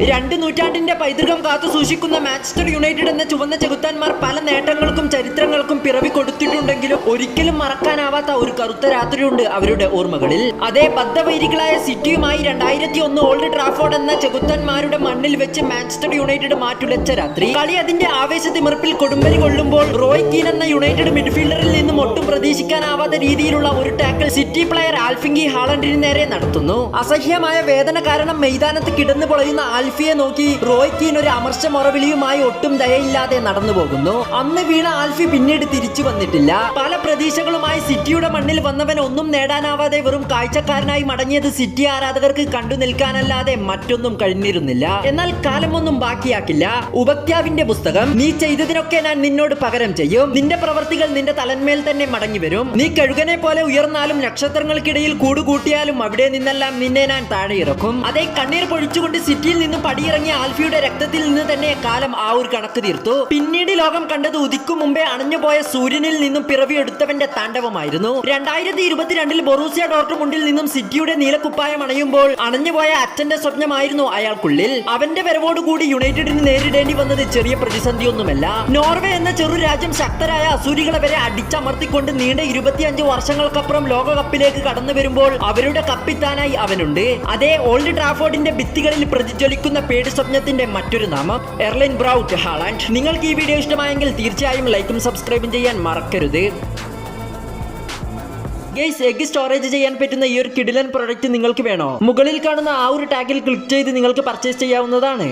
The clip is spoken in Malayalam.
2 നൂറ്റാണ്ടിന്റെ പൈതൃകം കാത്തു സൂക്ഷിക്കുന്ന മാഞ്ചസ്റ്റർ യുണൈറ്റഡ് എന്ന ചുവന്ന ചെകുത്താന്മാർ പല നേട്ടങ്ങൾക്കും ചരിത്രങ്ങൾക്കും പിറവി കൊടുത്തിട്ടുണ്ടെങ്കിലും ഒരിക്കലും മറക്കാനാവാത്ത ഒരു കറുത്ത രാത്രിയുണ്ട് അവരുടെ ഓർമ്മകളിൽ. അതേ ബദ്ധവൈരികളായ സിറ്റിയുമായി 2001 ഓൾഡ് ട്രാഫോർഡ് എന്ന ചെകുത്താന്മാരുടെ മണ്ണിൽ വെച്ച് മാഞ്ചസ്റ്റർ യുണൈറ്റഡ് മാറ്റുലച്ച രാത്രി. കളി അതിന്റെ ആവേശത്തിമിർപ്പിൽ കൊടുമ്പരി കൊള്ളുമ്പോൾ റോയ് കീൻ എന്ന യുണൈറ്റഡ് മിഡ്ഫീൽഡറിൽ നിന്നും ഒട്ടും പ്രതീക്ഷിക്കാനാവാത്ത രീതിയിലുള്ള ഒരു ടാക്കിൾ സിറ്റി പ്ലെയർ ആൽഫിംഗി ഹാളണ്ടിന് നേരെ നടത്തുന്നു. അസഹ്യമായ വേദന കാരണം മൈതാനത്ത് കിടന്നു പൊളയുന്ന ആൽഫിയെ നോക്കി റോയ് കീൻ ഒരു അമർച്ച മുറവിളിയുമായി ഒട്ടും ദയയില്ലാതെ നടന്നു പോകുന്നു. അന്ന് വീണ ആൽഫി പിന്നീട് തിരിച്ചു വന്നിട്ടില്ല. പല പ്രതീക്ഷകളുമായി സിറ്റിയുടെ മണ്ണിൽ വന്നവൻ ഒന്നും നേടാനാവാതെ വെറും കാഴ്ചക്കാരനായി മടങ്ങിയത് സിറ്റി ആരാധകർക്ക് കണ്ടു നിൽക്കാനല്ലാതെ മറ്റൊന്നും കഴിഞ്ഞിരുന്നില്ല. എന്നാൽ കാലമൊന്നും ബാക്കിയാക്കില്ല. ഉപക്യാവിന്റെ പുസ്തകം. നീ ചെയ്തതിനൊക്കെ ഞാൻ നിന്നോട് പകരം ചെയ്യും. നിന്റെ പ്രവർത്തികൾ നിന്റെ തലന്മേൽ തന്നെ മടങ്ങി വരും. നീ കഴുകനെ പോലെ ഉയർന്നാലും നക്ഷത്രങ്ങൾക്കിടയിൽ കൂടുകൂട്ടിയാലും അവിടെ നിന്നെല്ലാം നിന്നെ ഞാൻ താഴെ ഇറക്കും. അതേ കണ്ണീർ പൊഴിച്ചുകൊണ്ട് സിറ്റിയിൽ നിന്നും പടിയിറങ്ങിയ ആൽഫിയുടെ രക്തത്തിൽ നിന്ന് തന്നെ കാലം ആ ഒരു കണക്ക് തീർത്തു. പിന്നീട് ലോകം കണ്ടത് ഉദിക്കും മുമ്പേ അണഞ്ഞുപോയ സൂര്യനിൽ നിന്നും പിറവിയെടുത്തവന്റെ താണ്ഡവമായിരുന്നു. 2022 ബൊറൂസിയ ഡോർട്ട്മുണ്ടിൽ നിന്നും സിറ്റിയുടെ നീലക്കുപ്പായം അണയുമ്പോൾ അണഞ്ഞുപോയ അച്ഛന്റെ സ്വപ്നമായിരുന്നു അയാൾക്കുള്ളിൽ. അവന്റെ വരവോടുകൂടി യുണൈറ്റഡിന് നേരിടേണ്ടി വന്നത് ചെറിയ പ്രതിസന്ധിയൊന്നുമല്ല. നോർവേ എന്ന ചെറു രാജ്യം ശക്തരായ അസൂരികളെ വരെ അടിച്ചമർത്തിക്കൊണ്ട് നീണ്ട 25 വർഷങ്ങൾക്കപ്പുറം ലോകകപ്പിലേക്ക് കടന്നു വരുമ്പോൾ അവരുടെ കപ്പിത്താനായി അവനുണ്ട്. അതേ ഓൾഡ് ട്രാഫോർഡിന്റെ ഭിത്തികളിൽ പ്രതിജ്വലിക്കുന്ന പേടി സ്വപ്നത്തിന്റെ മറ്റൊരു നാമം എർലിംഗ് ബ്രൗട്ട് ഹാലൻഡ്. നിങ്ങൾക്ക് ഈ വീഡിയോ ഇഷ്ടമായെങ്കിൽ തീർച്ചയായും ലൈക്കും സബ്സ്ക്രൈബും ചെയ്യാൻ മറക്കരുത്. ഗൈസ്, എഗ് സ്റ്റോറേജ് ചെയ്യാൻ പറ്റുന്ന ഈ ഒരു കിടിലൻ പ്രൊഡക്റ്റ് നിങ്ങൾക്ക് വേണോ? മുകളിൽ കാണുന്ന ആ ഒരു ടാഗിൽ ക്ലിക്ക് ചെയ്ത് നിങ്ങൾക്ക് പർച്ചേസ് ചെയ്യാവുന്നതാണ്.